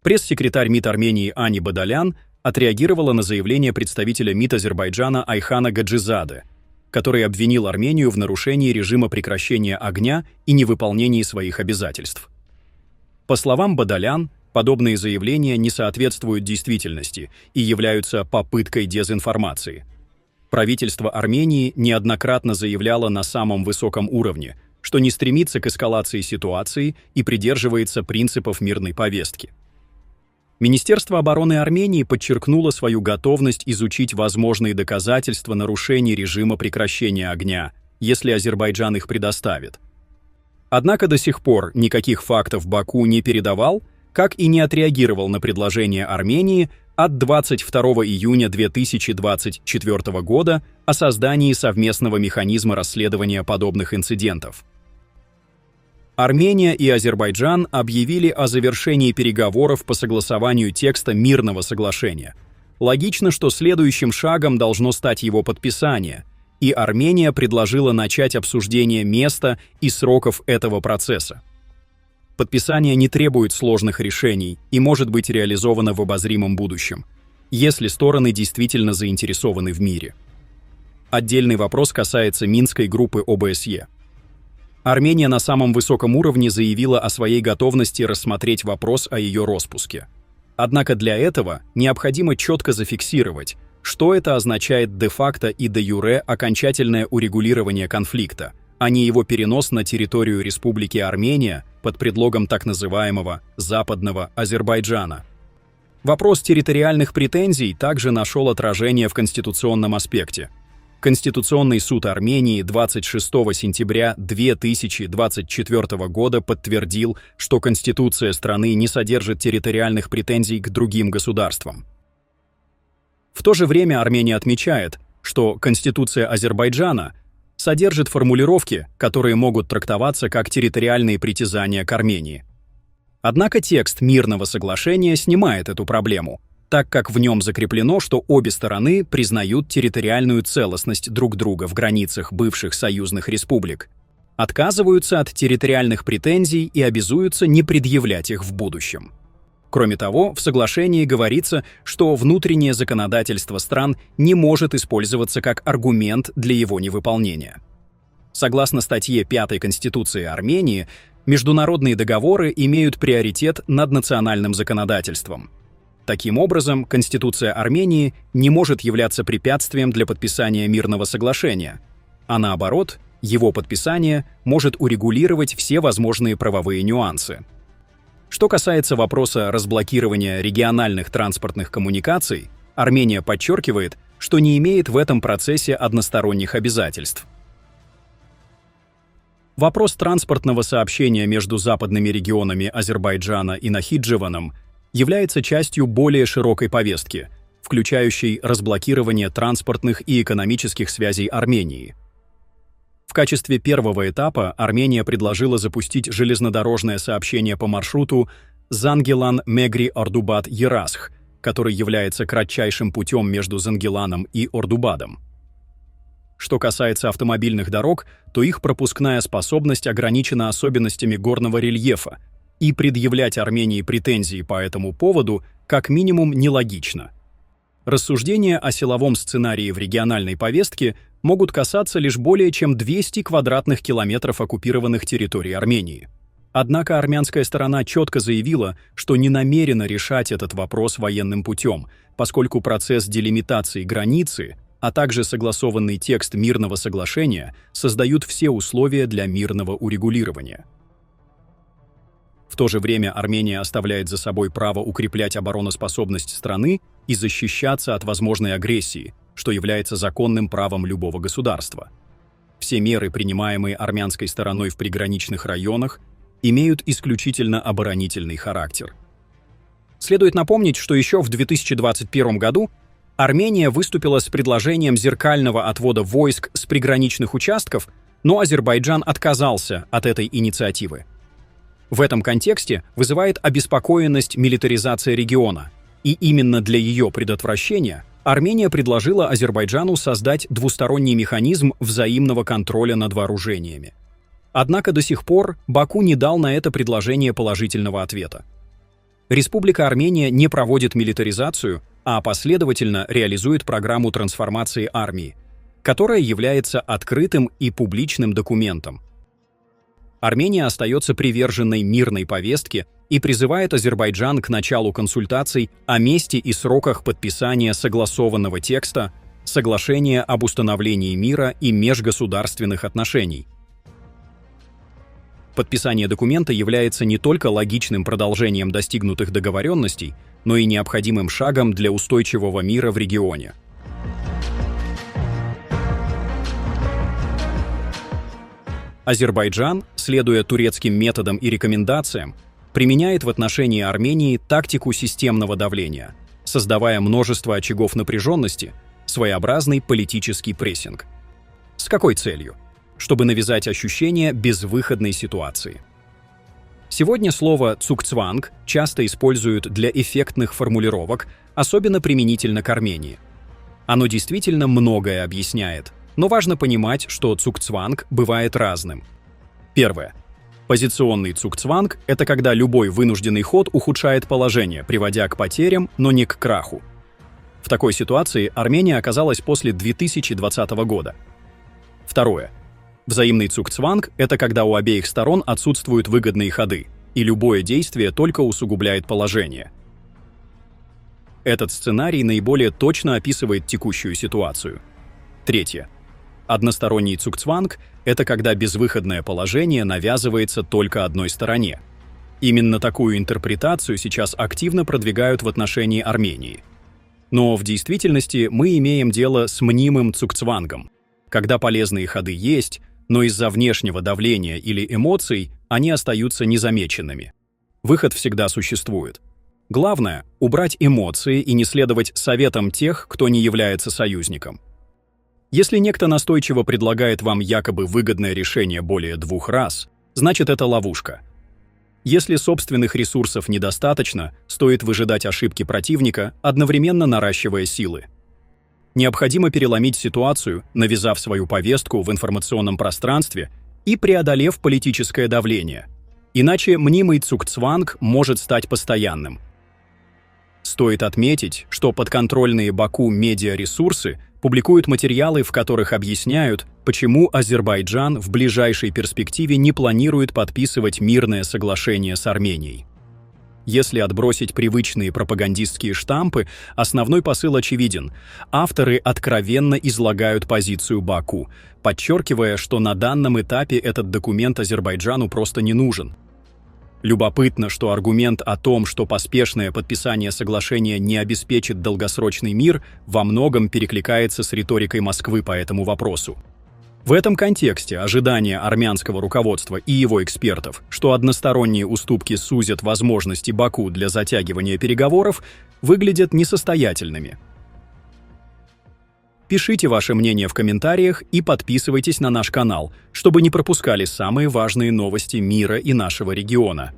Пресс-секретарь МИД Армении Ани Бадалян отреагировала на заявление представителя МИД Азербайджана Айхана Гаджизаде, который обвинил Армению в нарушении режима прекращения огня и невыполнении своих обязательств. По словам Бадалян, подобные заявления не соответствуют действительности и являются попыткой дезинформации. Правительство Армении неоднократно заявляло на самом высоком уровне, что не стремится к эскалации ситуации и придерживается принципов мирной повестки. Министерство обороны Армении подчеркнуло свою готовность изучить возможные доказательства нарушений режима прекращения огня, если Азербайджан их предоставит. Однако до сих пор никаких фактов Баку не передавал, как и не отреагировал на предложение Армении от 22 июня 2024 года о создании совместного механизма расследования подобных инцидентов. Армения и Азербайджан объявили о завершении переговоров по согласованию текста мирного соглашения. Логично, что следующим шагом должно стать его подписание, и Армения предложила начать обсуждение места и сроков этого процесса. Подписание не требует сложных решений и может быть реализовано в обозримом будущем, если стороны действительно заинтересованы в мире. Отдельный вопрос касается Минской группы ОБСЕ. Армения на самом высоком уровне заявила о своей готовности рассмотреть вопрос о ее распуске. Однако для этого необходимо четко зафиксировать, что это означает де-факто и де-юре окончательное урегулирование конфликта, а не его перенос на территорию Республики Армения под предлогом так называемого «Западного Азербайджана». Вопрос территориальных претензий также нашел отражение в конституционном аспекте. Конституционный суд Армении 26 сентября 2024 года подтвердил, что Конституция страны не содержит территориальных претензий к другим государствам. В то же время Армения отмечает, что Конституция Азербайджана содержит формулировки, которые могут трактоваться как территориальные притязания к Армении. Однако текст мирного соглашения снимает эту проблему, так как в нем закреплено, что обе стороны признают территориальную целостность друг друга в границах бывших союзных республик, отказываются от территориальных претензий и обязуются не предъявлять их в будущем. Кроме того, в соглашении говорится, что внутреннее законодательство стран не может использоваться как аргумент для его невыполнения. Согласно статье 5 Конституции Армении, международные договоры имеют приоритет над национальным законодательством. Таким образом, Конституция Армении не может являться препятствием для подписания мирного соглашения, а наоборот, его подписание может урегулировать все возможные правовые нюансы. Что касается вопроса разблокирования региональных транспортных коммуникаций, Армения подчеркивает, что не имеет в этом процессе односторонних обязательств. Вопрос транспортного сообщения между западными регионами Азербайджана и Нахиджеваном является частью более широкой повестки, включающей разблокирование транспортных и экономических связей Армении. В качестве первого этапа Армения предложила запустить железнодорожное сообщение по маршруту Зангилан-Мегри-Ордубад-Ерасх, который является кратчайшим путем между Зангиланом и Ордубадом. Что касается автомобильных дорог, то их пропускная способность ограничена особенностями горного рельефа, и предъявлять Армении претензии по этому поводу как минимум нелогично. Рассуждения о силовом сценарии в региональной повестке могут касаться лишь более чем 200 квадратных километров оккупированных территорий Армении. Однако армянская сторона четко заявила, что не намерена решать этот вопрос военным путем, поскольку процесс делимитации границы, а также согласованный текст мирного соглашения создают все условия для мирного урегулирования. В то же время Армения оставляет за собой право укреплять обороноспособность страны и защищаться от возможной агрессии, что является законным правом любого государства. Все меры, принимаемые армянской стороной в приграничных районах, имеют исключительно оборонительный характер. Следует напомнить, что еще в 2021 году Армения выступила с предложением зеркального отвода войск с приграничных участков, но Азербайджан отказался от этой инициативы. В этом контексте вызывает обеспокоенность милитаризация региона, и именно для ее предотвращения Армения предложила Азербайджану создать двусторонний механизм взаимного контроля над вооружениями. Однако до сих пор Баку не дал на это предложение положительного ответа. Республика Армения не проводит милитаризацию, а последовательно реализует программу трансформации армии, которая является открытым и публичным документом. Армения остается приверженной мирной повестке и призывает Азербайджан к началу консультаций о месте и сроках подписания согласованного текста Соглашения об установлении мира и межгосударственных отношений. Подписание документа является не только логичным продолжением достигнутых договоренностей, но и необходимым шагом для устойчивого мира в регионе. Азербайджан, следуя турецким методам и рекомендациям, применяет в отношении Армении тактику системного давления, создавая множество очагов напряженности, своеобразный политический прессинг. С какой целью? Чтобы навязать ощущение безвыходной ситуации. Сегодня слово «цукцванг» часто используют для эффектных формулировок, особенно применительно к Армении. Оно действительно многое объясняет, но важно понимать, что цукцванг бывает разным. Первое. Позиционный цукцванг – это когда любой вынужденный ход ухудшает положение, приводя к потерям, но не к краху. В такой ситуации Армения оказалась после 2020 года. Второе. Взаимный цукцванг – это когда у обеих сторон отсутствуют выгодные ходы, и любое действие только усугубляет положение. Этот сценарий наиболее точно описывает текущую ситуацию. Третье. Односторонний цукцванг – это когда безвыходное положение навязывается только одной стороне. Именно такую интерпретацию сейчас активно продвигают в отношении Армении. Но в действительности мы имеем дело с мнимым цукцвангом, когда полезные ходы есть, но из-за внешнего давления или эмоций они остаются незамеченными. Выход всегда существует. Главное – убрать эмоции и не следовать советам тех, кто не является союзником. Если некто настойчиво предлагает вам якобы выгодное решение более 2 раз, значит это ловушка. Если собственных ресурсов недостаточно, стоит выжидать ошибки противника, одновременно наращивая силы. Необходимо переломить ситуацию, навязав свою повестку в информационном пространстве и преодолев политическое давление. Иначе мнимый цукцванг может стать постоянным. Стоит отметить, что подконтрольные Баку медиаресурсы публикуют материалы, в которых объясняют, почему Азербайджан в ближайшей перспективе не планирует подписывать мирное соглашение с Арменией. Если отбросить привычные пропагандистские штампы, основной посыл очевиден. Авторы откровенно излагают позицию Баку, подчеркивая, что на данном этапе этот документ Азербайджану просто не нужен. Любопытно, что аргумент о том, что поспешное подписание соглашения не обеспечит долгосрочный мир, во многом перекликается с риторикой Москвы по этому вопросу. В этом контексте ожидания армянского руководства и его экспертов, что односторонние уступки сузят возможности Баку для затягивания переговоров, выглядят несостоятельными. Пишите ваше мнение в комментариях и подписывайтесь на наш канал, чтобы не пропускали самые важные новости мира и нашего региона.